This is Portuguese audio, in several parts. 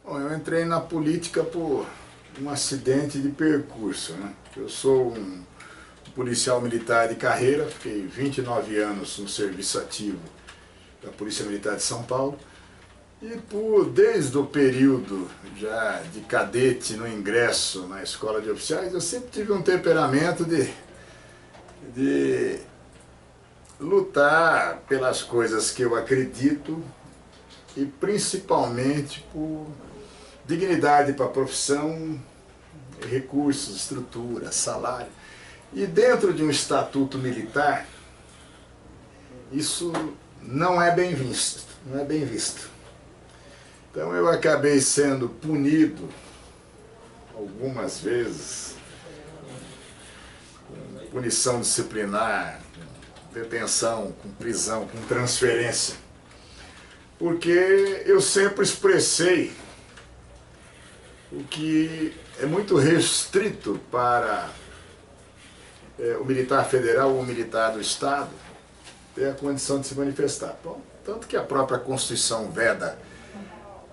Bom, eu entrei na política por um acidente de percurso, né? Eu sou um policial militar de carreira, fiquei 29 anos no serviço ativo da Polícia Militar de São Paulo e desde o período já de cadete no ingresso na escola de oficiais, eu sempre tive um temperamento de lutar pelas coisas que eu acredito e principalmente por dignidade para a profissão, recursos, estrutura, salário. E dentro de um estatuto militar, isso não é bem visto, não é bem visto. Então eu acabei sendo punido algumas vezes, com punição disciplinar, com detenção, com prisão, com transferência, porque eu sempre expressei o que é muito restrito para o militar federal ou o militar do Estado ter a condição de se manifestar. Bom, tanto que a própria Constituição veda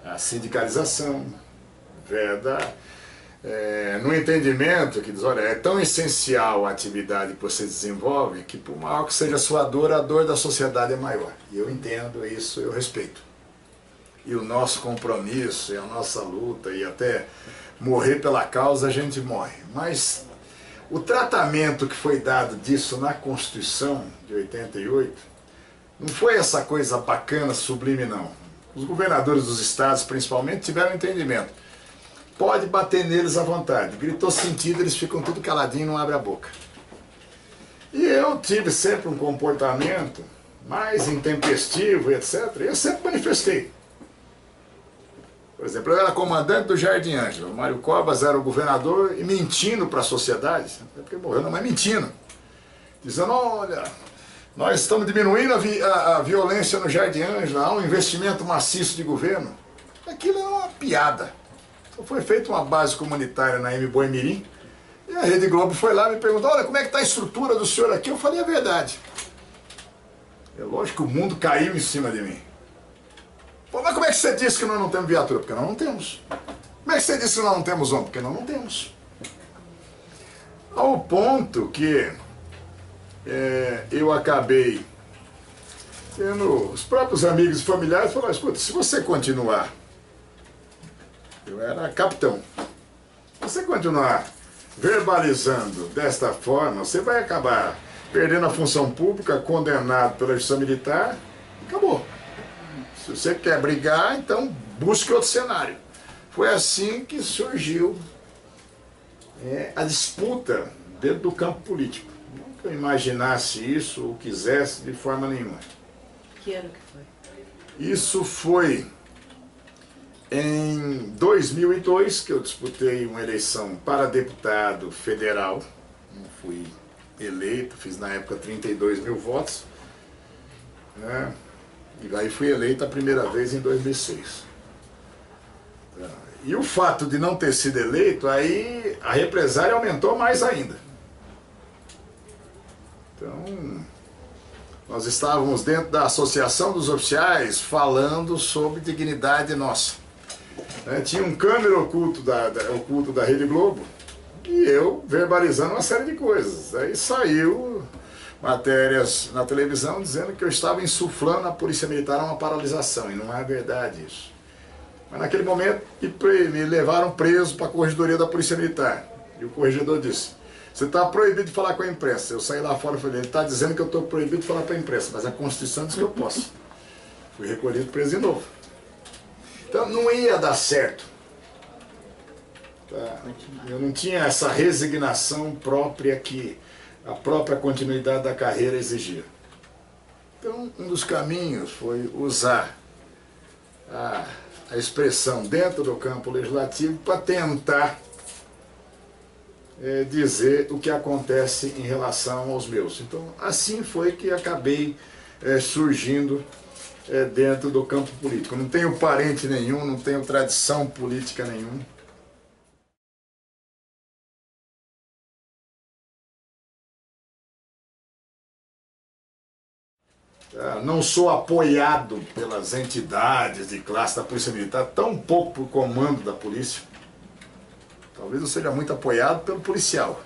a sindicalização, veda no entendimento que diz, olha, é tão essencial a atividade que você desenvolve que por maior que seja a sua dor, a dor da sociedade é maior. E eu entendo isso, eu respeito. E o nosso compromisso, e a nossa luta, e até morrer pela causa, a gente morre. Mas o tratamento que foi dado disso na Constituição de 88 não foi essa coisa bacana, sublime, não. Os governadores dos estados, principalmente, tiveram entendimento. Pode bater neles à vontade. Gritou sentido, eles ficam tudo caladinho e não abrem a boca. E eu tive sempre um comportamento mais intempestivo, etc. E eu sempre manifestei. Por exemplo, eu era comandante do Jardim Ângela, o Mário Covas era o governador e mentindo para a sociedade, até porque morreu, não, mas mentindo, dizendo, olha, nós estamos diminuindo a violência no Jardim Ângela, há um investimento maciço de governo. Aquilo é uma piada. Então foi feita uma base comunitária na Boimirim e a Rede Globo foi lá e me perguntou, olha, como é que está a estrutura do senhor aqui? Eu falei a verdade. É lógico que o mundo caiu em cima de mim. Pô, mas como é que você disse que nós não temos viatura? Porque nós não temos. Como é que você disse que nós não temos homem? Porque nós não temos. Ao ponto que eu acabei tendo os próprios amigos e familiares falaram, escuta, se você continuar, eu era capitão, se você continuar verbalizando desta forma, você vai acabar perdendo a função pública, condenado pela justiça militar, e acabou. Se você quer brigar, então busque outro cenário. Foi assim que surgiu a disputa dentro do campo político. Não que eu imaginasse isso ou quisesse de forma nenhuma. Que ano que foi? Isso foi em 2002 que eu disputei uma eleição para deputado federal. Não fui eleito, fiz na época 32 mil votos. E aí fui eleito a primeira vez em 2006. E o fato de não ter sido eleito, aí a represália aumentou mais ainda. Então, nós estávamos dentro da Associação dos Oficiais falando sobre dignidade nossa. Tinha um câmera oculto da Rede Globo e eu verbalizando uma série de coisas. Aí saiu matérias na televisão dizendo que eu estava insuflando a Polícia Militar a uma paralisação, e não é verdade isso. Mas naquele momento me levaram preso para a corregedoria da Polícia Militar. E o corregedor disse, você está proibido de falar com a imprensa. Eu saí lá fora e falei, ele está dizendo que eu estou proibido de falar para a imprensa, mas a Constituição diz que eu posso. Fui recolhido preso de novo. Então não ia dar certo. Eu não tinha essa resignação própria que a própria continuidade da carreira exigia. Então, um dos caminhos foi usar a expressão dentro do campo legislativo para tentar dizer o que acontece em relação aos meus. Então, assim foi que acabei surgindo dentro do campo político. Não tenho parente nenhum, não tenho tradição política nenhuma. Não sou apoiado pelas entidades de classe da Polícia Militar, tão pouco por comando da polícia. Talvez eu seja muito apoiado pelo policial,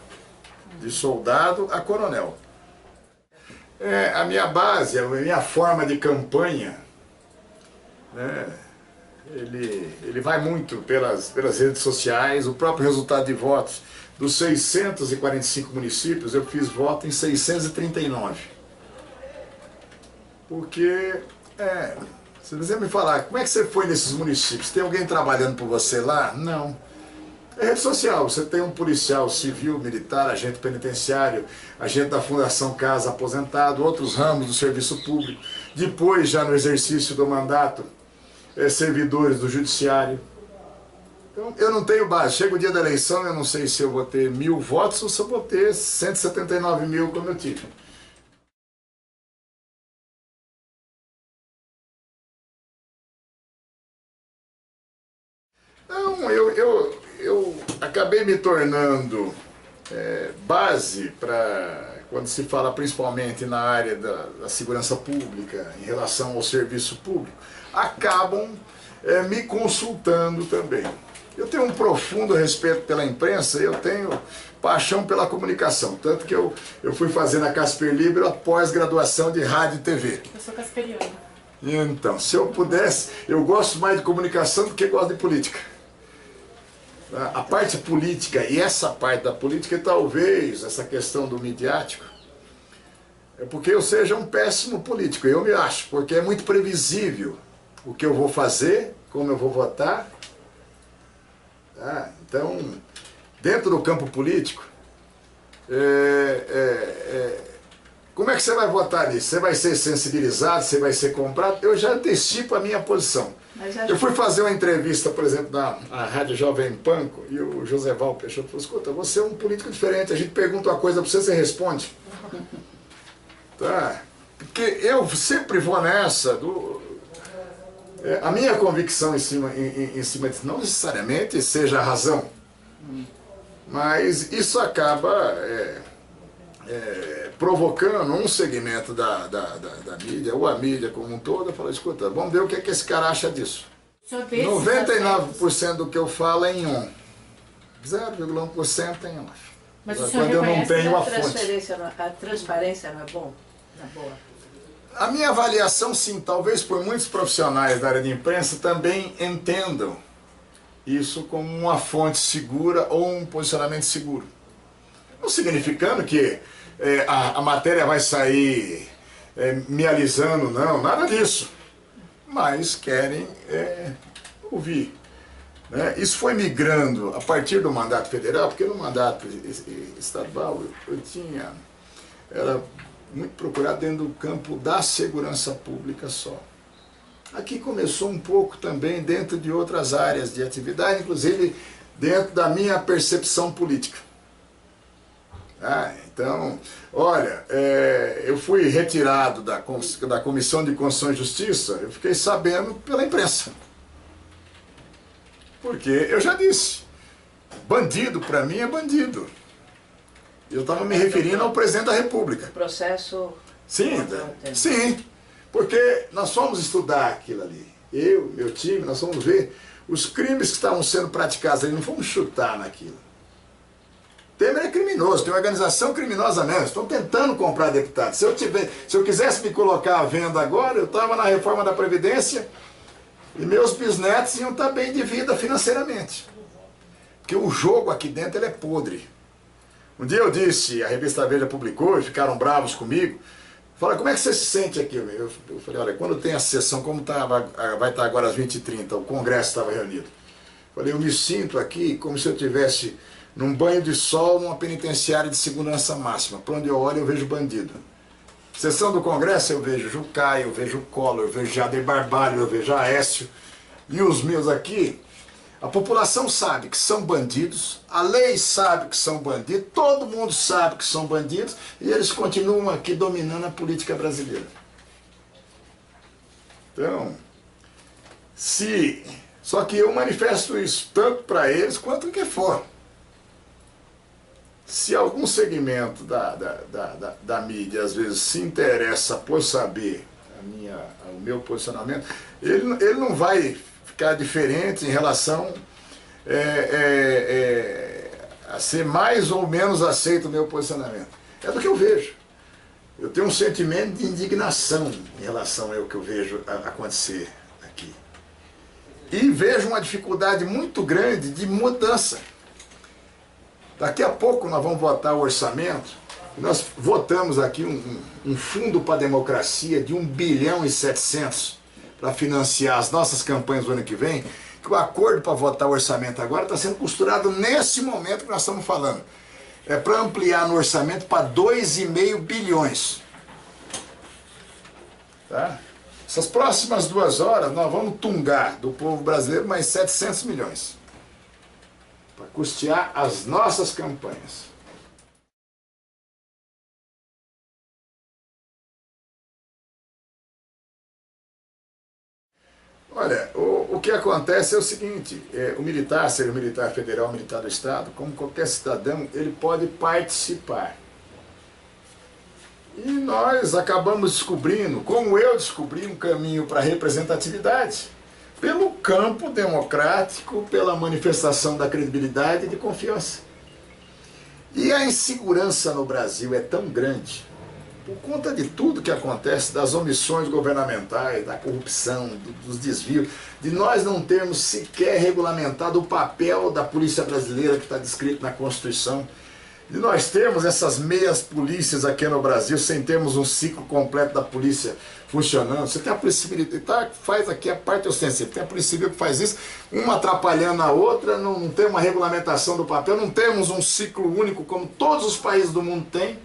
de soldado a coronel. A minha base, a minha forma de campanha, né, ele vai muito pelas redes sociais. O próprio resultado de votos dos 645 municípios, eu fiz voto em 639. Porque, se você me falar, como é que você foi nesses municípios? Tem alguém trabalhando por você lá? Não. É rede social, você tem um policial civil, militar, agente penitenciário, agente da Fundação Casa aposentado, outros ramos do serviço público. Depois, já no exercício do mandato, servidores do judiciário. Então, eu não tenho base. Chega o dia da eleição, eu não sei se eu vou ter 1000 votos ou se eu vou ter 179 mil como eu tive. Não, eu acabei me tornando base para, quando se fala principalmente na área da segurança pública, em relação ao serviço público, acabam me consultando também. Eu tenho um profundo respeito pela imprensa, eu tenho paixão pela comunicação, tanto que eu fui fazer na Casper Libero a pós-graduação de rádio e TV. Eu sou casperiana. Então, se eu pudesse, eu gosto mais de comunicação do que gosto de política. A parte política e essa parte da política, talvez, essa questão do midiático, é porque eu seja um péssimo político, eu me acho, porque é muito previsível o que eu vou fazer, como eu vou votar. Então, dentro do campo político, como é que você vai votar nisso? Você vai ser sensibilizado, você vai ser comprado? Eu já antecipo a minha posição. Eu fui fazer uma entrevista, por exemplo, na Rádio Jovem Pan, e o Joseval Peixoto falou: escuta, você é um político diferente, a gente pergunta uma coisa para você, você responde. Tá? Porque eu sempre vou nessa, a minha convicção em cima disso, não necessariamente seja a razão, mas isso acaba provocando um segmento da mídia, ou a mídia como um todo, fala: escuta, vamos ver o que é que esse cara acha disso. 99% do que eu falo é em on, 0,1% é em off. Mas quando eu não tenho a fonte. A transparência não é bom? Não é boa? A minha avaliação, sim, talvez por muitos profissionais da área de imprensa também entendam isso como uma fonte segura ou um posicionamento seguro. Não significando que a matéria vai sair me alisando, não, nada disso. Mas querem ouvir. Né? Isso foi migrando a partir do mandato federal, porque no mandato estadual era muito procurado dentro do campo da segurança pública só. Aqui começou um pouco também dentro de outras áreas de atividade, inclusive dentro da minha percepção política. Então, olha, eu fui retirado da Comissão de Constituição e Justiça, eu fiquei sabendo pela imprensa. Porque eu já disse, bandido para mim é bandido. Eu estava me referindo ao presidente da República. O processo... Sim, sim, porque nós fomos estudar aquilo ali. Eu, meu time, nós fomos ver os crimes que estavam sendo praticados ali, não fomos chutar naquilo. Temer é criminoso, tem organização criminosa mesmo, estão tentando comprar deputados. Se eu quisesse me colocar à venda agora, eu estava na reforma da Previdência e meus bisnetos iam estar bem de vida financeiramente. Porque o jogo aqui dentro ele é podre. Um dia eu disse, a revista Veja publicou e ficaram bravos comigo, falaram: como é que você se sente aqui? Eu falei: olha, quando tem a sessão, como vai estar agora às 20h30, o Congresso estava reunido. Falei: eu me sinto aqui como se eu estivesse num banho de sol, numa penitenciária de segurança máxima. Para onde eu olho, eu vejo bandido. Sessão do Congresso, eu vejo Jucá, eu vejo Collor, eu vejo Jader Barbalho, eu vejo Aécio. E os meus aqui, a população sabe que são bandidos, a lei sabe que são bandidos, todo mundo sabe que são bandidos, e eles continuam aqui dominando a política brasileira. Então, só que eu manifesto isso tanto para eles quanto o que for. Se algum segmento da mídia às vezes se interessa por saber o meu posicionamento, ele não vai ficar diferente em relação a ser mais ou menos aceito o meu posicionamento. É do que eu vejo. Eu tenho um sentimento de indignação em relação ao que eu vejo acontecer aqui. E vejo uma dificuldade muito grande de mudança. Daqui a pouco nós vamos votar o orçamento. Nós votamos aqui um fundo para a democracia de 1,7 bilhão para financiar as nossas campanhas do ano que vem. Que o acordo para votar o orçamento agora está sendo costurado nesse momento que nós estamos falando. É para ampliar no orçamento para 2,5 bilhões. Tá? Essas próximas 2 horas nós vamos tungar do povo brasileiro mais 700 milhões. Para custear as nossas campanhas. Olha, o que acontece é o seguinte, o militar, seja o militar federal, o militar do Estado, como qualquer cidadão, ele pode participar. E nós acabamos descobrindo, como eu descobri, um caminho para a representatividade, pelo campo democrático, pela manifestação da credibilidade e de confiança. E a insegurança no Brasil é tão grande, por conta de tudo que acontece, das omissões governamentais, da corrupção, dos desvios, de nós não termos sequer regulamentado o papel da polícia brasileira que está descrito na Constituição, de nós termos essas meias polícias aqui no Brasil, sem termos um ciclo completo da polícia funcionando. Você tem a polícia militar que faz aqui a parte ostensiva, tem a polícia civil que faz isso, uma atrapalhando a outra, não tem uma regulamentação do papel, não temos um ciclo único como todos os países do mundo têm.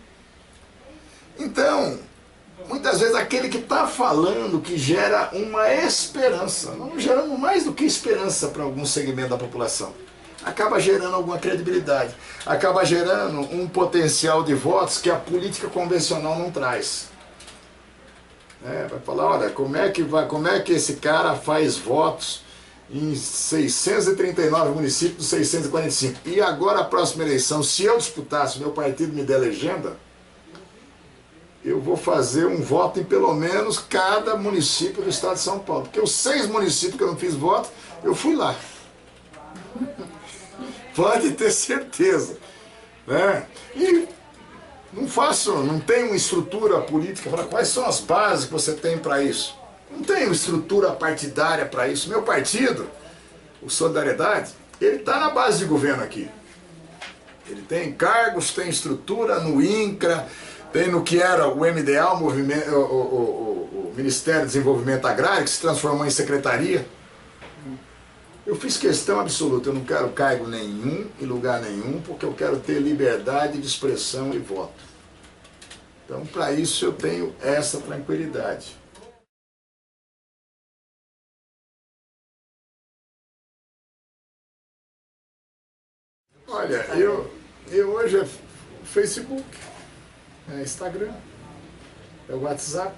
Então, muitas vezes aquele que está falando que gera uma esperança, não gerando mais do que esperança para algum segmento da população, acaba gerando alguma credibilidade, acaba gerando um potencial de votos que a política convencional não traz. Vai falar, olha, como é que esse cara faz votos em 639 municípios dos 645? E agora a próxima eleição, se eu disputasse, meu partido me der legenda, eu vou fazer um voto em pelo menos cada município do estado de São Paulo. Porque os 6 municípios que eu não fiz voto, eu fui lá. Pode ter certeza. Né? E não tenho uma estrutura política. Quais são as bases que você tem para isso? Não tenho estrutura partidária para isso. Meu partido, o Solidariedade, ele está na base de governo aqui. Ele tem cargos, tem estrutura no INCRA, tem no que era o MDA, o Ministério do Desenvolvimento Agrário, que se transformou em secretaria. Eu fiz questão absoluta, eu não quero cargo nenhum, em lugar nenhum, porque eu quero ter liberdade de expressão e voto. Então, para isso, eu tenho essa tranquilidade. Olha, eu hoje é Facebook. É Instagram, é WhatsApp.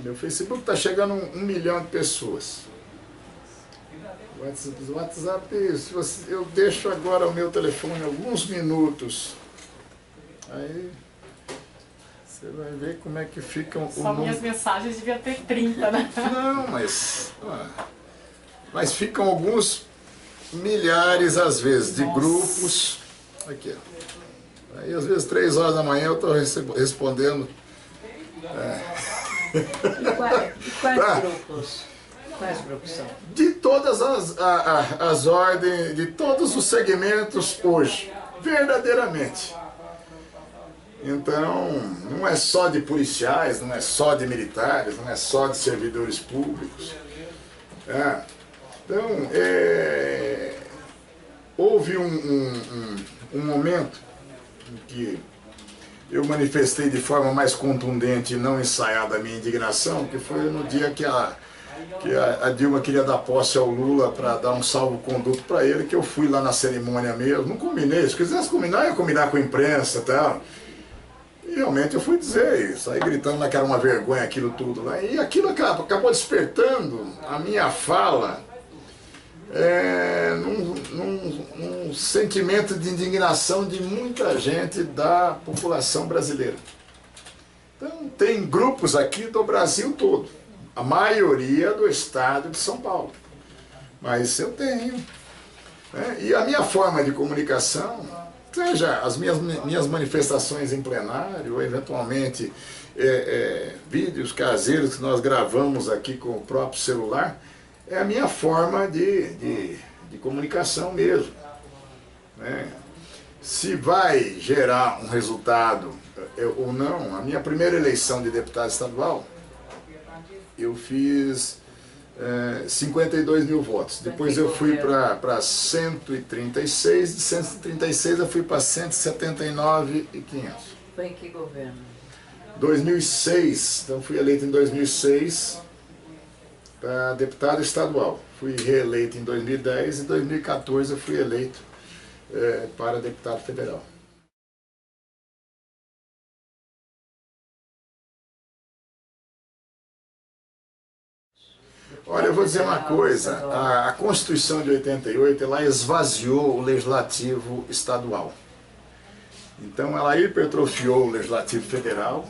Meu Facebook está chegando a 1 milhão de pessoas. WhatsApp, eu deixo agora o meu telefone alguns minutos. Aí você vai ver como é que ficam... Só minhas mensagens deviam ter 30, né? Não, mas ficam alguns milhares, às vezes, de grupos. Aqui, ó. Aí, às vezes, 3 horas da manhã eu estou respondendo. Quais grupos? Quais grupos são? De todas as ordens, de todos os segmentos hoje, verdadeiramente. Então, não é só de policiais, não é só de militares, não é só de servidores públicos. Então, houve um momento em que eu manifestei de forma mais contundente e não ensaiada a minha indignação, que foi no dia que a Dilma queria dar posse ao Lula para dar um salvo-conduto para ele, que eu fui lá na cerimônia mesmo, não combinei, se quisesse combinar, eu ia combinar com a imprensa e tal. E realmente eu fui dizer isso, saí gritando que era uma vergonha aquilo tudo lá, e aquilo acabou despertando a minha fala num sentimento de indignação de muita gente da população brasileira. Então, tem grupos aqui do Brasil todo, a maioria do estado de São Paulo. Mas eu tenho. Né? E a minha forma de comunicação, seja as minhas manifestações em plenário, ou eventualmente vídeos caseiros que nós gravamos aqui com o próprio celular, é a minha forma de comunicação mesmo. Né? Se vai gerar um resultado ou não, a minha primeira eleição de deputado estadual, eu fiz 52 mil votos. Depois eu fui para 136, de 136 eu fui para 179.500. Foi em que governo? 2006, então fui eleito em 2006 para deputado estadual. Fui reeleito em 2010 e em 2014 eu fui eleito para deputado federal. Olha, eu vou dizer uma coisa, a Constituição de 88, ela esvaziou o Legislativo estadual. Então ela hipertrofiou o Legislativo federal.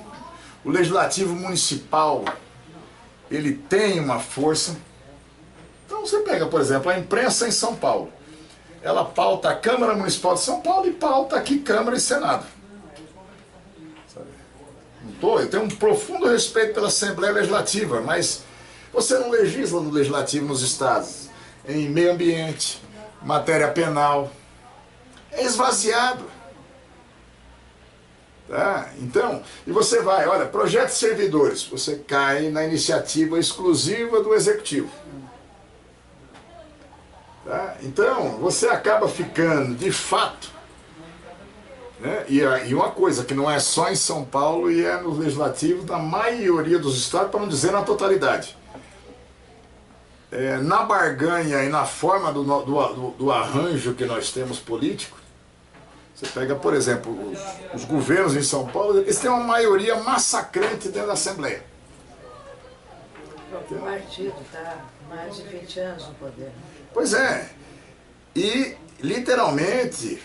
O Legislativo municipal, ele tem uma força. Então você pega, por exemplo, a imprensa em São Paulo. Ela pauta a Câmara Municipal de São Paulo e pauta aqui Câmara e Senado. Eu tenho um profundo respeito pela Assembleia Legislativa, mas você não legisla no Legislativo nos estados, em meio ambiente, matéria penal. É esvaziado. Tá? Então, e você vai, olha, projetos de servidores, você cai na iniciativa exclusiva do Executivo. Tá? Então, você acaba ficando, de fato, né? E uma coisa que não é só em São Paulo e é no Legislativo da maioria dos estados, para não dizer na totalidade. Na barganha e na forma do arranjo que nós temos político, você pega, por exemplo, os governos em São Paulo, eles têm uma maioria massacrante dentro da Assembleia. O partido está mais de 20 anos no poder. Pois é, e literalmente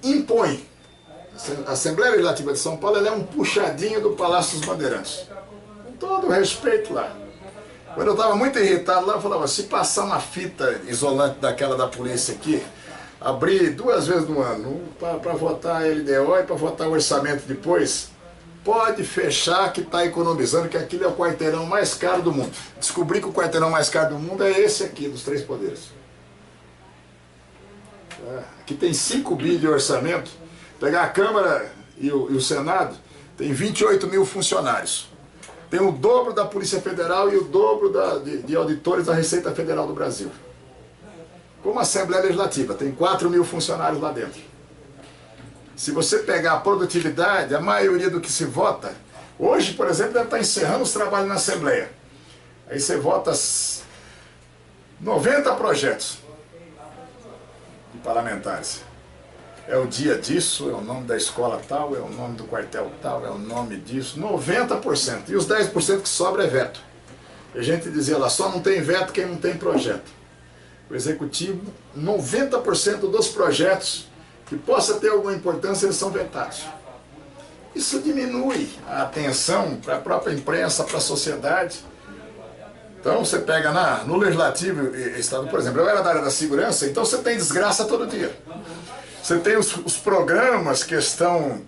impõe. A Assembleia Legislativa de São Paulo ela é um puxadinho do Palácio dos Bandeirantes. Com todo o respeito lá. Quando eu estava muito irritado lá, eu falava, se passar uma fita isolante daquela da polícia aqui, abrir 2 vezes no ano, para votar a LDO e para votar o orçamento depois, pode fechar que está economizando, que aquilo é o quarteirão mais caro do mundo. Descobri que o quarteirão mais caro do mundo é esse aqui, dos 3 poderes. Aqui tem 5 bi de orçamento, pegar a Câmara e o Senado, tem 28 mil funcionários. Tem o dobro da Polícia Federal e o dobro de auditores da Receita Federal do Brasil. Como a Assembleia Legislativa, tem 4 mil funcionários lá dentro. Se você pegar a produtividade, a maioria do que se vota, hoje, por exemplo, deve estar encerrando os trabalhos na Assembleia. Aí você vota 90 projetos de parlamentares. É o dia disso, é o nome da escola tal, é o nome do quartel tal, é o nome disso, 90%. E os 10% que sobra é veto. A gente dizia lá, só não tem veto quem não tem projeto. O Executivo, 90% dos projetos que possa ter alguma importância, eles são vetados. Isso diminui a atenção para a própria imprensa, para a sociedade. Então você pega no Legislativo Estado, por exemplo, eu era da área da segurança, então você tem desgraça todo dia. Você tem os programas que estão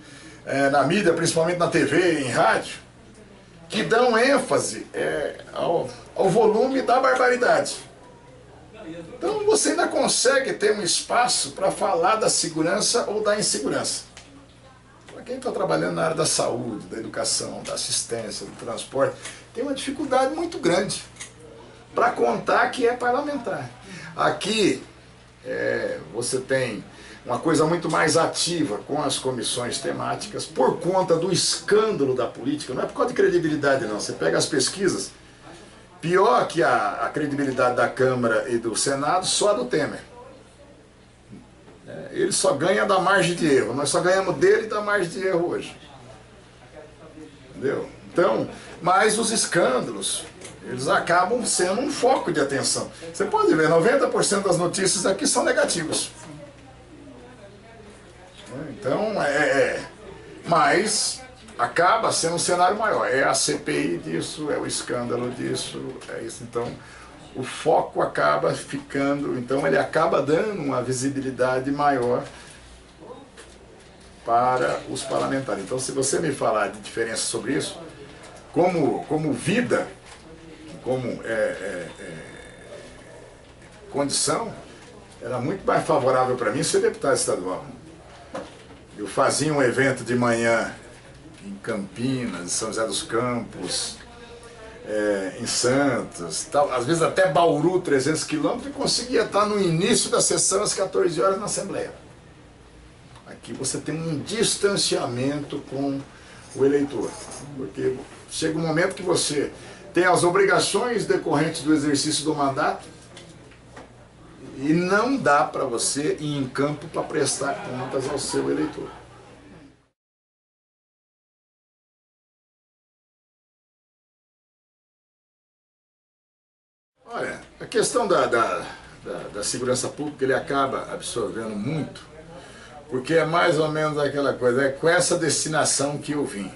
na mídia, principalmente na TV e em rádio, que dão ênfase ao volume da barbaridade. Então você ainda consegue ter um espaço para falar da segurança ou da insegurança. Para quem está trabalhando na área da saúde, da educação, da assistência, do transporte, tem uma dificuldade muito grande para contar que é parlamentar. Aqui você tem uma coisa muito mais ativa com as comissões temáticas, por conta do escândalo da política, não é por causa de credibilidade não, você pega as pesquisas, pior que a credibilidade da Câmara e do Senado, só a do Temer. Ele só ganha da margem de erro, nós só ganhamos dele da margem de erro hoje. Entendeu? Então, mas os escândalos, eles acabam sendo um foco de atenção. Você pode ver, 90% das notícias aqui são negativas. Então, mas acaba sendo um cenário maior. É a CPI disso, é o escândalo disso, é isso. Então, o foco acaba ficando, então ele acaba dando uma visibilidade maior para os parlamentares. Então, se você me falar de diferença sobre isso, como vida, como condição, era muito mais favorável para mim ser deputado estadual. Eu fazia um evento de manhã em Campinas, em São José dos Campos, em Santos, tal, às vezes até Bauru, 300 quilômetros, e conseguia estar no início da sessão às 14 horas na Assembleia. Aqui você tem um distanciamento com o eleitor, porque chega um momento que você tem as obrigações decorrentes do exercício do mandato e não dá para você ir em campo para prestar contas ao seu eleitor. Olha, a questão da segurança pública, ele acaba absorvendo muito, porque é mais ou menos aquela coisa, é com essa destinação que eu vim.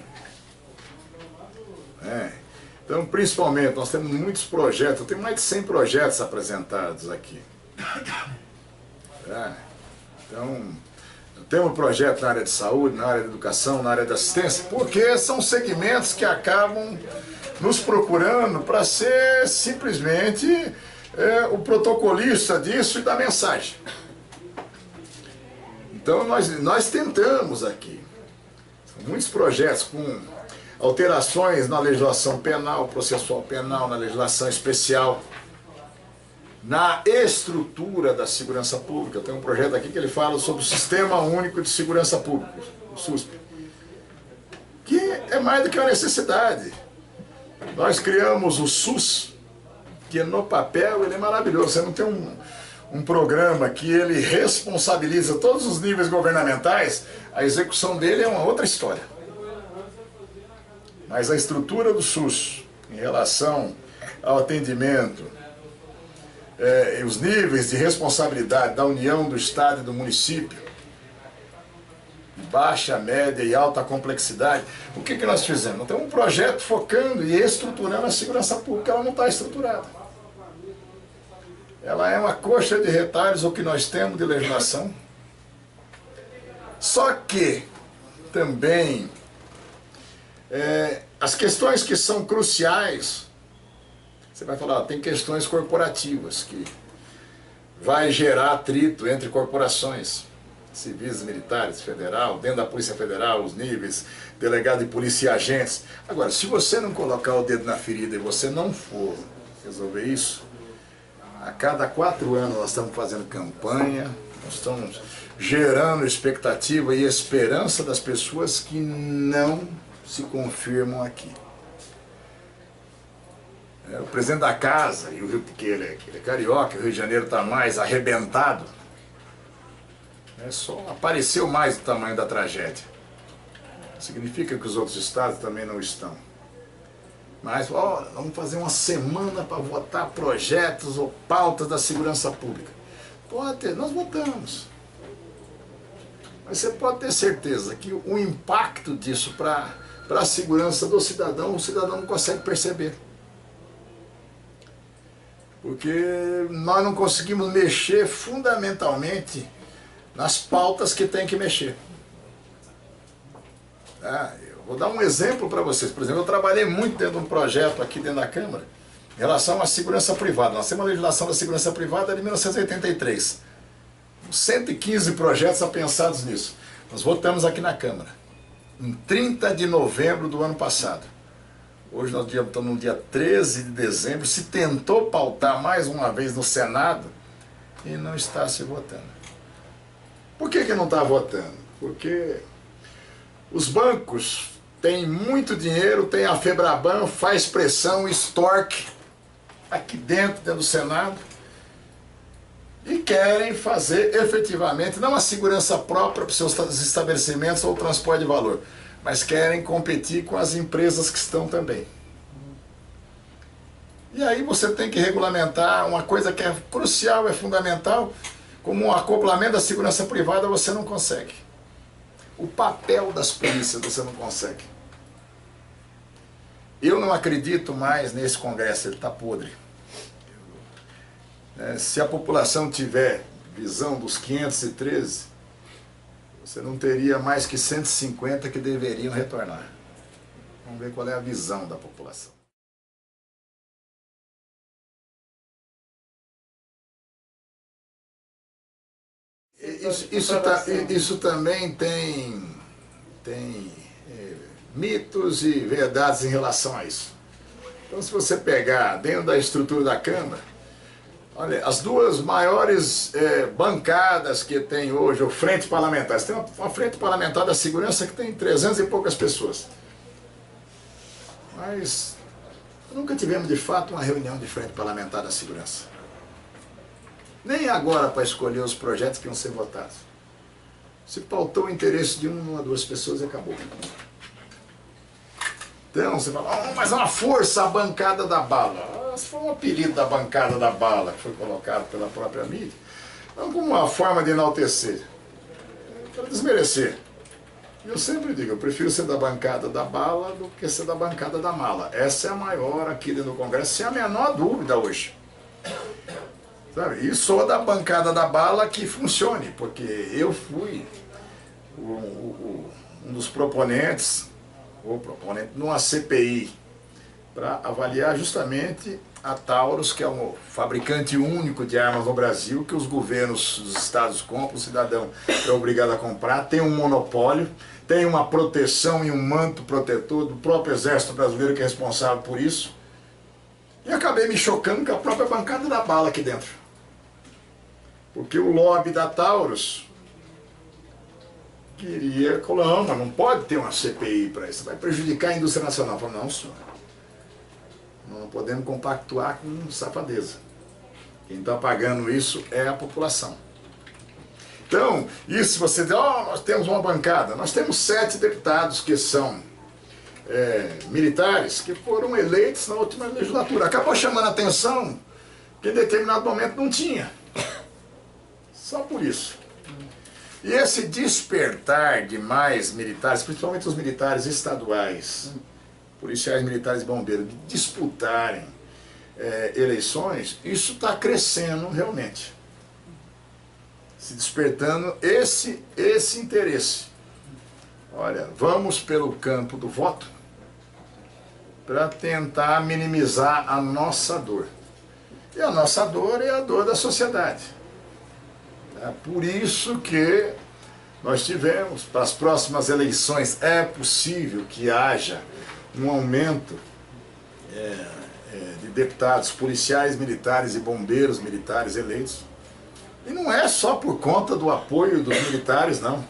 Então, principalmente, nós temos muitos projetos, eu tenho mais de 100 projetos apresentados aqui. Então, temos um projeto na área de saúde, na área de educação, na área de assistência, porque são segmentos que acabam nos procurando para ser simplesmente o protocolista disso e da mensagem. Então nós tentamos aqui, muitos projetos com alterações na legislação penal, processual penal, na legislação especial, na estrutura da segurança pública. Tem um projeto aqui que ele fala sobre o Sistema Único de Segurança Pública, o SUSP, que é mais do que uma necessidade. Nós criamos o SUS, que no papel ele é maravilhoso. Você não tem um programa que ele responsabiliza todos os níveis governamentais, a execução dele é uma outra história. Mas a estrutura do SUS, em relação ao atendimento, os níveis de responsabilidade da União, do Estado e do município, baixa, média e alta complexidade, o que nós fizemos? Nós temos um projeto focando e estruturando a segurança pública, ela não está estruturada. Ela é uma coxa de retalhos, o que nós temos de legislação. Só que, também, as questões que são cruciais, você vai falar, tem questões corporativas, que vai gerar atrito entre corporações, civis, militares, federal, dentro da Polícia Federal, os níveis, delegado de polícia e agentes. Agora, se você não colocar o dedo na ferida e você não for resolver isso, a cada 4 anos nós estamos fazendo campanha, nós estamos gerando expectativa e esperança das pessoas que não se confirmam aqui. O presidente da casa, e o Rio, que ele é carioca, o Rio de Janeiro está mais arrebentado, só apareceu mais o tamanho da tragédia. Significa que os outros estados também não estão. Mas, olha, vamos fazer uma semana para votar projetos ou pautas da segurança pública. Pode ter, nós votamos. Mas você pode ter certeza que o impacto disso para a segurança do cidadão, o cidadão não consegue perceber. Porque nós não conseguimos mexer fundamentalmente nas pautas que tem que mexer. Eu vou dar um exemplo para vocês. Por exemplo, eu trabalhei muito dentro de um projeto aqui dentro da Câmara em relação à segurança privada. Nós temos uma legislação da segurança privada de 1983. 115 projetos pensados nisso. Nós votamos aqui na Câmara, em 30 de novembro do ano passado. Hoje nós estamos no dia 13 de dezembro. Se tentou pautar mais uma vez no Senado e não está se votando. Por que não está votando? Porque os bancos têm muito dinheiro, tem a Febraban, faz pressão, extorque aqui dentro do Senado e querem fazer efetivamente, não a segurança própria para os seus estabelecimentos ou o transporte de valor, mas querem competir com as empresas que estão também. E aí você tem que regulamentar uma coisa que é crucial, é fundamental, como um acoplamento da segurança privada você não consegue. O papel das polícias você não consegue. Eu não acredito mais nesse Congresso, ele está podre. Se a população tiver visão dos 513, você não teria mais que 150 que deveriam retornar. Vamos ver qual é a visão da população. Isso também tem mitos e verdades em relação a isso. Então, se você pegar dentro da estrutura da Câmara, olha, as duas maiores bancadas que tem hoje, ou frente parlamentar, tem uma frente parlamentar da segurança que tem 300 e poucas pessoas. Mas nunca tivemos de fato uma reunião de frente parlamentar da segurança. Nem agora para escolher os projetos que iam ser votados. Se pautou o interesse de uma ou duas pessoas e acabou. Então você fala, mas é uma força a bancada da bala. Esse foi um apelido da bancada da bala que foi colocado pela própria mídia. Não como uma forma de enaltecer, para desmerecer. Eu sempre digo, eu prefiro ser da bancada da bala do que ser da bancada da mala. Essa é a maior aqui dentro do Congresso, sem a menor dúvida hoje. Sabe? E sou da bancada da bala que funcione, porque eu fui um dos proponentes, ou proponente, numa CPI, para avaliar justamente a Taurus, que é um fabricante único de armas no Brasil, que os governos dos estados compram, o cidadão é obrigado a comprar, tem um monopólio, tem uma proteção e um manto protetor do próprio Exército Brasileiro que é responsável por isso. E acabei me chocando com a própria bancada da bala aqui dentro. Porque o lobby da Taurus queria, não, mas não pode ter uma CPI para isso, vai prejudicar a indústria nacional. Eu falei, não, senhor, não podemos compactuar com safadeza. Quem está pagando isso é a população. Então, isso você diz, nós temos uma bancada, nós temos 7 deputados que são militares, que foram eleitos na última legislatura. Acabou chamando a atenção que em determinado momento não tinha. Só por isso. E esse despertar de mais militares, principalmente os militares estaduais, policiais militares e bombeiros, de disputarem eleições, isso está crescendo realmente. Se despertando esse interesse. Olha, vamos pelo campo do voto para tentar minimizar a nossa dor. E a nossa dor é a dor da sociedade. É por isso que nós tivemos, para as próximas eleições, é possível que haja um aumento de deputados policiais militares e bombeiros militares eleitos. E não é só por conta do apoio dos militares, não.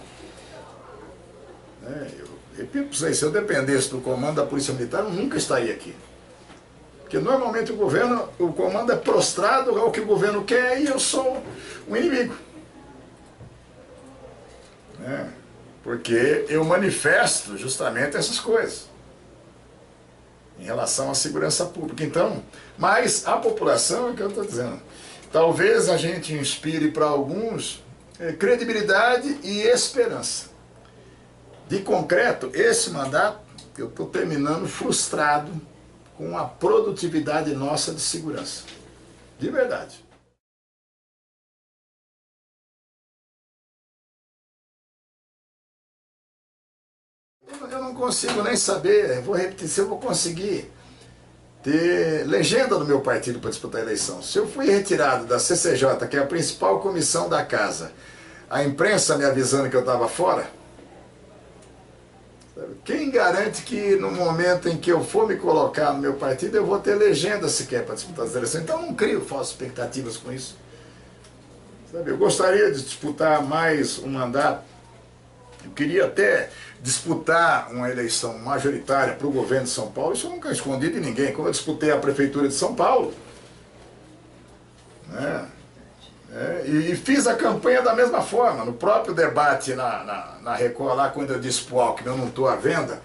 Eu repito para vocês, se eu dependesse do comando da Polícia Militar, eu nunca estaria aqui. Porque normalmente o comando é prostrado ao que o governo quer e eu sou um inimigo. Porque eu manifesto justamente essas coisas em relação à segurança pública. Então, mas a população, é o que eu estou dizendo, talvez a gente inspire para alguns credibilidade e esperança. De concreto, esse mandato eu estou terminando frustrado com a produtividade nossa de segurança. De verdade. Eu não consigo nem saber, vou repetir, se eu vou conseguir ter legenda do meu partido para disputar a eleição. Se eu fui retirado da CCJ, que é a principal comissão da casa, a imprensa me avisando que eu estava fora, quem garante que no momento em que eu for me colocar no meu partido, eu vou ter legenda sequer para disputar as eleições? Então eu não crio falsas expectativas com isso. Eu gostaria de disputar mais um mandato. Eu queria até disputar uma eleição majoritária para o governo de São Paulo. Isso eu nunca escondi de ninguém. Quando eu disputei a prefeitura de São Paulo, e fiz a campanha da mesma forma. No próprio debate na Record, lá quando eu disse para o Alckmin, eu não estou à venda,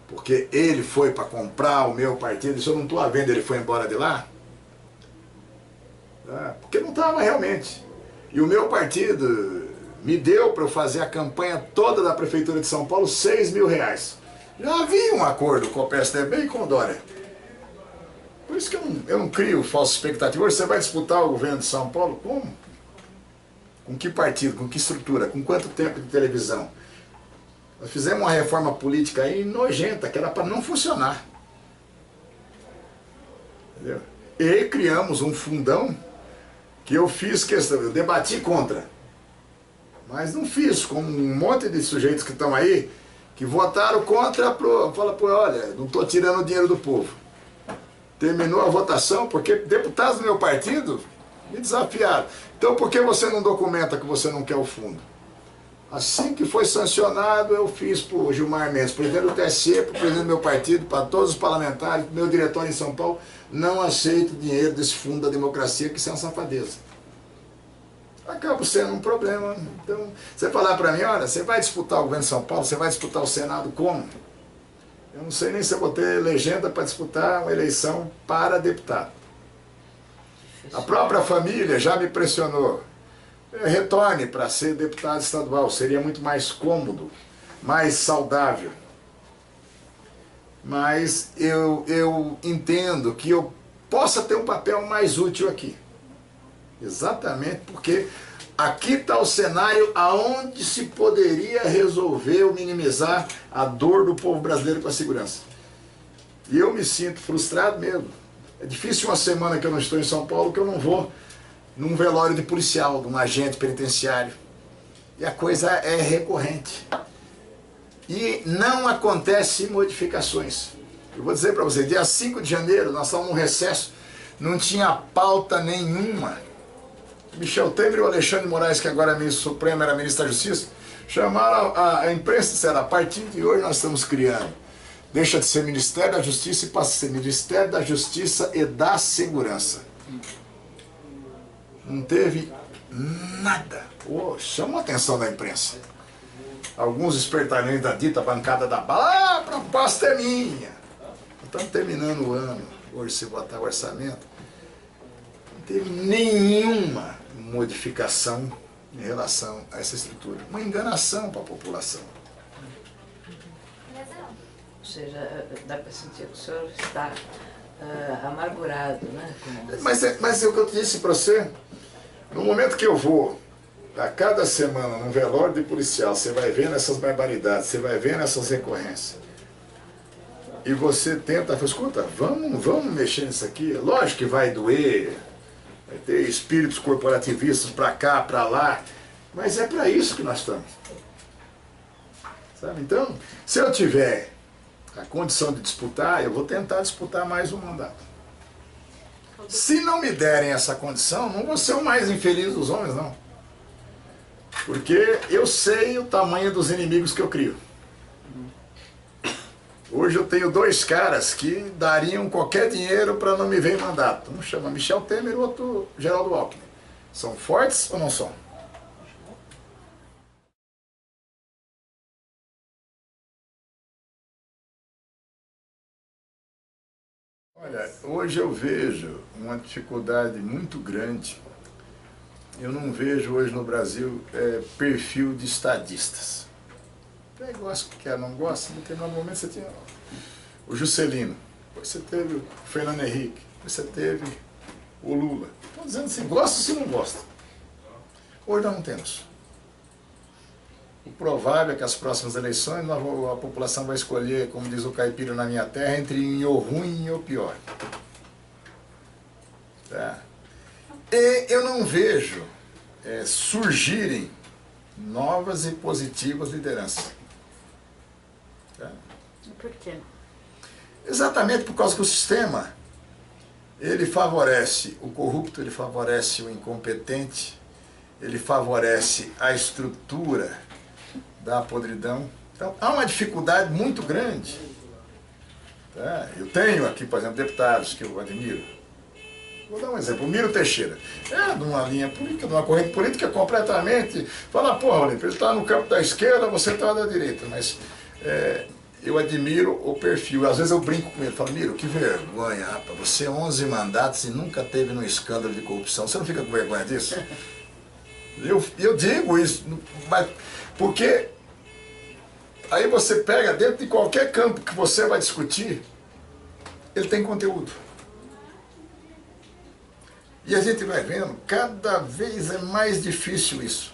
porque ele foi para comprar o meu partido, disse, eu não estou à venda, ele foi embora de lá. Porque não estava realmente. E o meu partido me deu para eu fazer a campanha toda da Prefeitura de São Paulo R$6.000. Já havia um acordo com o PSDB e com o Dória. Por isso que eu não crio falsa expectativa. Hoje você vai disputar o governo de São Paulo? Como? Com que partido? Com que estrutura? Com quanto tempo de televisão? Nós fizemos uma reforma política aí nojenta, que era para não funcionar. Entendeu? E criamos um fundão que eu fiz questão, eu debati contra. Mas não fiz, como um monte de sujeitos que estão aí, que votaram contra, fala, pô, olha, não estou tirando o dinheiro do povo. Terminou a votação, porque deputados do meu partido me desafiaram. Então por que você não documenta que você não quer o fundo? Assim que foi sancionado, eu fiz para o Gilmar Mendes, presidente do TSE, para o presidente do meu partido, para todos os parlamentares, meu diretor em São Paulo, não aceito dinheiro desse fundo da democracia, que isso é uma safadeza. Acaba sendo um problema. Então, você falar para mim, olha, você vai disputar o governo de São Paulo, você vai disputar o Senado como? Eu não sei nem se eu vou ter legenda para disputar uma eleição para deputado. A própria família já me pressionou. Retorne para ser deputado estadual, seria muito mais cômodo, mais saudável. Mas eu entendo que eu possa ter um papel mais útil aqui. Exatamente porque aqui está o cenário aonde se poderia resolver ou minimizar a dor do povo brasileiro com a segurança. E eu me sinto frustrado mesmo. É difícil uma semana que eu não estou em São Paulo que eu não vou num velório de policial, de um agente penitenciário. E a coisa é recorrente. E não acontece modificações. Eu vou dizer para você, dia 5 de janeiro, nós estávamos num recesso, não tinha pauta nenhuma. Michel Temer e o Alexandre de Moraes, que agora é ministro supremo, era ministro da Justiça, chamaram a imprensa e disseram, a partir de hoje nós estamos criando. Deixa de ser Ministério da Justiça e passa a ser Ministério da Justiça e da Segurança. Não teve nada. Oh, chamou a atenção da imprensa. Alguns espertalhões da dita bancada da bala, a proposta é minha. Estamos terminando o ano, hoje se botar o orçamento. Não teve nenhuma modificação em relação a essa estrutura. Uma enganação para a população. Ou seja, dá para sentir que o senhor está amargurado, né? Mas é o que eu disse para você. No momento que eu vou, a cada semana, num velório de policial, você vai vendo essas barbaridades, você vai vendo essas recorrências. E você tenta, escuta, vamos mexer nisso aqui. Lógico que vai doer, vai ter espíritos corporativistas para cá, para lá, mas é para isso que nós estamos. Sabe? Então, se eu tiver a condição de disputar, eu vou tentar disputar mais um mandato. Se não me derem essa condição, não vou ser o mais infeliz dos homens, não. Porque eu sei o tamanho dos inimigos que eu crio. Hoje eu tenho dois caras que dariam qualquer dinheiro para não me ver em mandato. Um chama Michel Temer e o outro Geraldo Alckmin. São fortes ou não são? Olha, hoje eu vejo uma dificuldade muito grande. Eu não vejo hoje no Brasil perfil de estadistas. Quem gosta, quer não gosta, em determinado momento você tinha o Juscelino, depois você teve o Fernando Henrique, depois você teve o Lula. Estou dizendo assim, gosta ou se não gosta. Hoje nós não temos. O provável é que as próximas eleições a população vai escolher, como diz o caipira na minha terra, entre o ruim e o pior. Tá? E eu não vejo surgirem novas e positivas lideranças. Tá? Por quê? Exatamente por causa que o sistema, ele favorece o corrupto, ele favorece o incompetente, ele favorece a estrutura da podridão. Então, há uma dificuldade muito grande. Tá? Eu tenho aqui, por exemplo, deputados que eu admiro. Vou dar um exemplo, o Miro Teixeira. É de uma linha política, de uma corrente política completamente... Fala, porra, Olímpio, ele está no campo da esquerda, você está da direita. Mas eu admiro o perfil. Às vezes eu brinco com ele, falo, Miro, que vergonha, rapaz. Você 11 mandatos e nunca teve um escândalo de corrupção. Você não fica com vergonha disso? Eu digo isso, mas porque Aí você pega dentro de qualquer campo que você vai discutir, ele tem conteúdo. E a gente vai vendo, cada vez é mais difícil isso.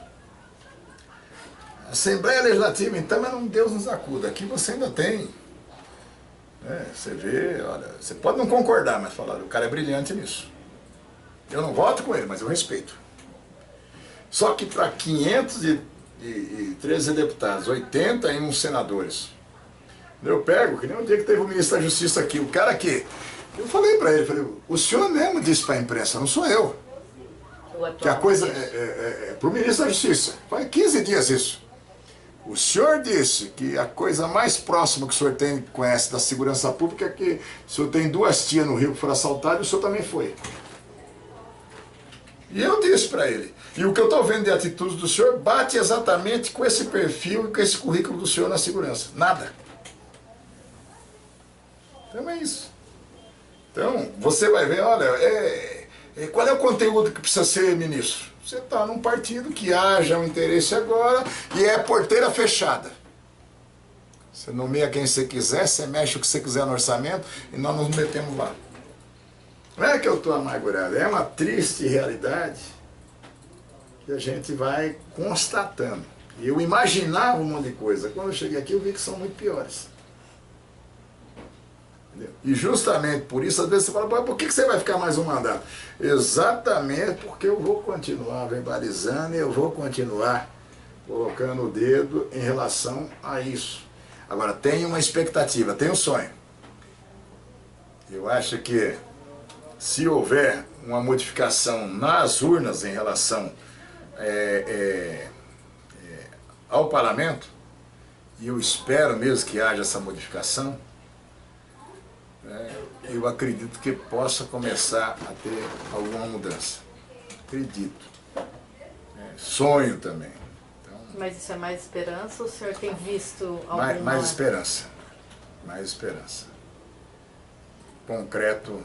A Assembleia Legislativa, então, é um Deus nos acuda. Aqui você ainda tem. Você vê, olha, você pode não concordar, mas falar, o cara é brilhante nisso. Eu não voto com ele, mas eu respeito. Só que para 513 deputados, 81 senadores, eu pego, que nem o dia que teve o ministro da Justiça aqui, o cara que... Eu falei para ele, falei, o senhor mesmo disse para a imprensa, não sou eu. Que a coisa é para o ministro da Justiça. Faz 15 dias isso. O senhor disse que a coisa mais próxima que o senhor conhece da segurança pública é que o senhor tem 2 tias no Rio que foram assaltadas e o senhor também foi. E eu disse para ele. E o que eu estou vendo de atitudes do senhor bate exatamente com esse perfil e com esse currículo do senhor na segurança. Nada. Então é isso. Então, você vai ver, olha, qual é o conteúdo que precisa ser ministro? Você está num partido que haja um interesse agora e é porteira fechada. Você nomeia quem você quiser, você mexe o que você quiser no orçamento e nós nos metemos lá. Não é que eu estou amargurado, é uma triste realidade que a gente vai constatando. E eu imaginava um monte de coisa. Quando eu cheguei aqui eu vi que são muito piores. E justamente por isso, às vezes você fala, por que você vai ficar mais um mandato? Exatamente porque eu vou continuar verbalizando e eu vou continuar colocando o dedo em relação a isso. Agora, tem uma expectativa, tem um sonho. Eu acho que se houver uma modificação nas urnas em relação ao parlamento, e eu espero mesmo que haja essa modificação, eu acredito que possa começar a ter alguma mudança. Acredito. Sonho também. Então, mas isso é mais esperança ou o senhor tem visto alguma... Mais esperança. Mais esperança. Concreto.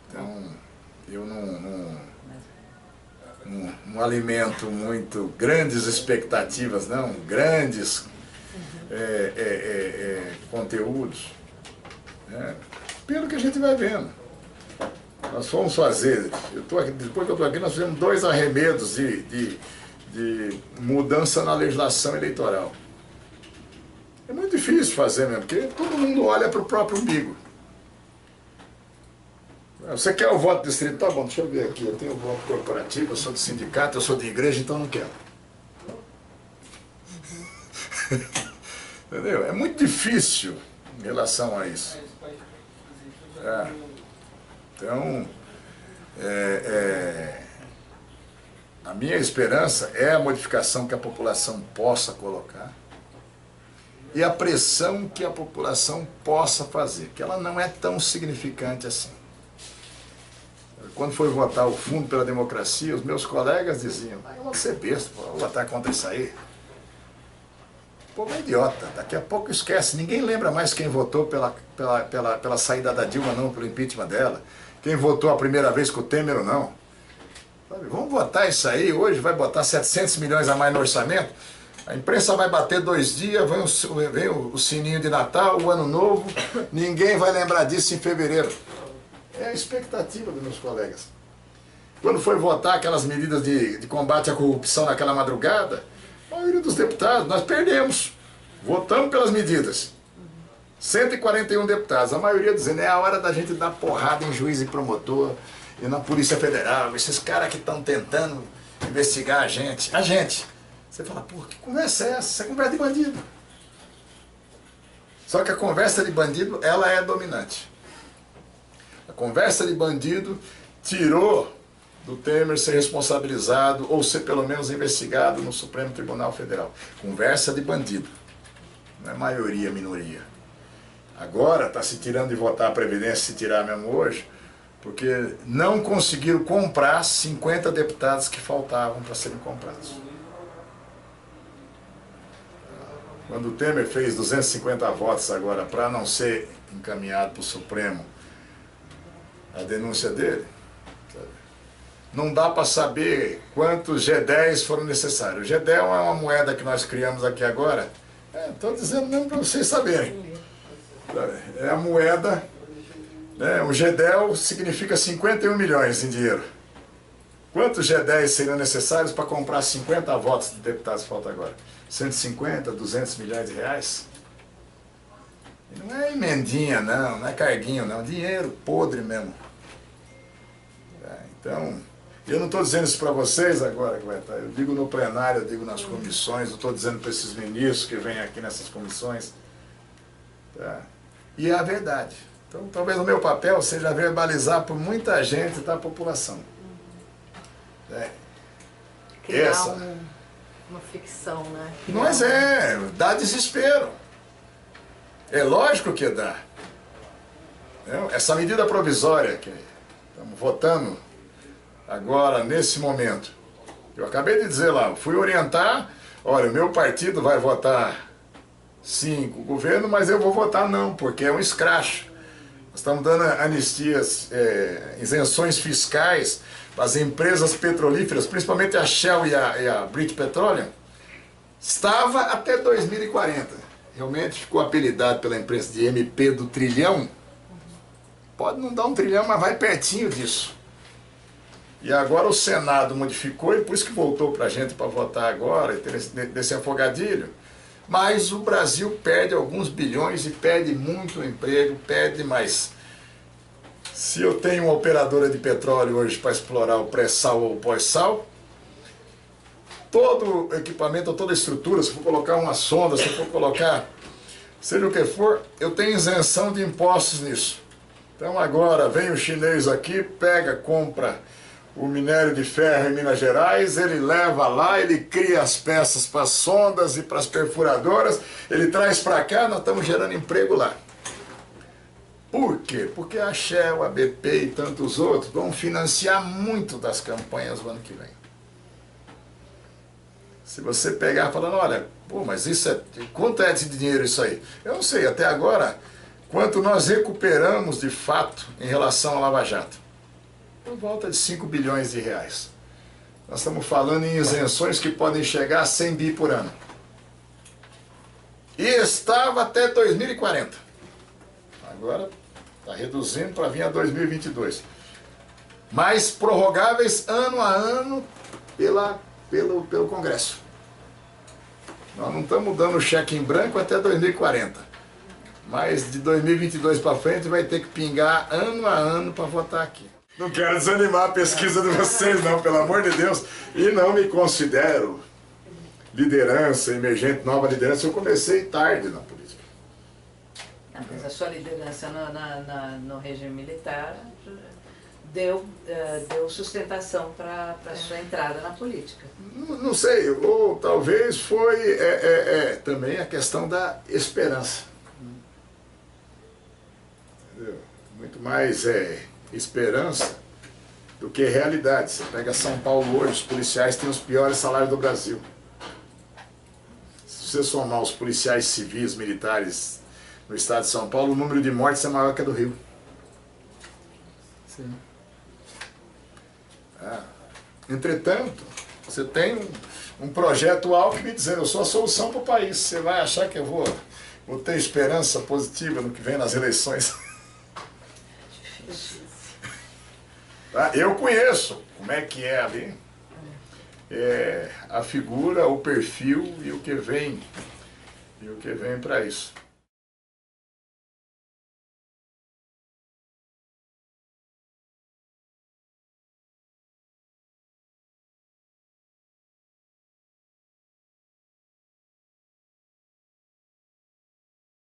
Então, eu não alimento muito grandes expectativas, não. Grandes... conteúdos, pelo que a gente vai vendo. Nós fomos fazer, depois que eu estou aqui, nós fizemos 2 arremedos de mudança na legislação eleitoral. É muito difícil fazer mesmo, porque todo mundo olha para o próprio umbigo. Você quer o voto distrito? Tá bom, deixa eu ver aqui, eu tenho voto corporativo, eu sou de sindicato, eu sou de igreja, então não quero. Entendeu? É muito difícil em relação a isso. Então, a minha esperança é a modificação que a população possa colocar e a pressão que a população possa fazer, que ela não é tão significante assim. Quando foi votar o Fundo pela Democracia, os meus colegas diziam, eu vou ser besta, vou votar contra isso aí. O povo é idiota, daqui a pouco esquece, ninguém lembra mais quem votou pela saída da Dilma não, pelo impeachment dela, quem votou a primeira vez com o Temer ou não. Sabe, vamos votar isso aí, hoje vai botar 700 milhões a mais no orçamento, a imprensa vai bater 2 dias, vem o sininho de Natal, o Ano Novo, ninguém vai lembrar disso em fevereiro. É a expectativa dos meus colegas. Quando foi votar aquelas medidas de combate à corrupção naquela madrugada, a maioria dos deputados, nós perdemos. Votamos pelas medidas. 141 deputados, a maioria dizendo, é a hora da gente dar porrada em juiz e promotor e na Polícia Federal, esses caras que estão tentando investigar a gente. A gente. Você fala, pô, que conversa é essa? Isso é conversa de bandido. Só que a conversa de bandido, ela é dominante. A conversa de bandido tirou do Temer ser responsabilizado ou ser pelo menos investigado no Supremo Tribunal Federal. Conversa de bandido. Não é maioria, minoria. Agora está se tirando de votar a Previdência, se tirar mesmo hoje, porque não conseguiram comprar 50 deputados que faltavam para serem comprados. Quando o Temer fez 250 votos agora para não ser encaminhado para o Supremo a denúncia dele, sabe? não dá para saber quantos G10 foram necessários. O G10 é uma moeda que nós criamos aqui agora. Estou dizendo mesmo para vocês saberem. É a moeda, né? O G10 significa 51 milhões em dinheiro. Quantos G10 seriam necessários para comprar 50 votos de deputados que falta agora? 150, 200 milhões de reais? E não é emendinha não, não é carguinho não, dinheiro podre mesmo. Então, eu não estou dizendo isso para vocês agora, que vai estar. Eu digo no plenário, eu digo nas comissões, eu estou dizendo para esses ministros que vêm aqui nessas comissões. Tá? E é a verdade. Então, talvez o meu papel seja verbalizar por muita gente da população. Criar uma ficção, né? Mas dá desespero. É lógico que dá. Essa medida provisória que estamos votando agora, nesse momento, eu acabei de dizer lá, fui orientar, olha, o meu partido vai votar sim com o governo, mas eu vou votar não, porque é um escracho. Nós estamos dando anistias, isenções fiscais para as empresas petrolíferas, principalmente a Shell e a British Petroleum. Estava até 2040. Realmente ficou apelidado pela imprensa de MP do trilhão. Pode não dar um trilhão, mas vai pertinho disso. E agora o Senado modificou e por isso que voltou para a gente para votar agora, desse afogadilho. Mas o Brasil perde alguns bilhões e perde muito emprego, perde mais. Se eu tenho uma operadora de petróleo hoje para explorar o pré-sal ou o pós-sal, todo equipamento, toda estrutura, se for colocar uma sonda, se for colocar seja o que for, eu tenho isenção de impostos nisso. Então agora vem o chinês aqui, pega, compra o minério de ferro em Minas Gerais, ele leva lá, ele cria as peças para as sondas e para as perfuradoras, ele traz para cá, nós estamos gerando emprego lá. Por quê? Porque a Shell, a BP e tantos outros vão financiar muito das campanhas do ano que vem. Se você pegar falando, olha, pô, mas isso quanto é de dinheiro isso aí? Eu não sei, até agora, quanto nós recuperamos de fato em relação à Lava Jato. Por volta de 5 bilhões de reais. Nós estamos falando em isenções que podem chegar a 100 bi por ano. E estava até 2040. Agora está reduzindo para vir a 2022. Mas prorrogáveis ano a ano pelo Congresso. Nós não estamos dando cheque em branco até 2040. Mas de 2022 para frente vai ter que pingar ano a ano para votar aqui. Não quero desanimar a pesquisa de vocês não, pelo amor de Deus. E não me considero liderança, emergente, nova liderança. Eu comecei tarde na política. Não, mas a sua liderança no regime militar deu sustentação para a sua entrada na política. Não sei, ou talvez foi também a questão da esperança. Entendeu? Muito mais esperança do que realidade. Você pega São Paulo hoje, os policiais têm os piores salários do Brasil. Se você somar os policiais civis, militares no estado de São Paulo, o número de mortes é maior que a do Rio. Sim. Entretanto, você tem um projeto Alckmin dizendo, eu sou a solução para o país. Você vai achar que eu vou ter esperança positiva no que vem nas eleições? Eu conheço como é que é ali, a figura, o perfil e o que vem para isso.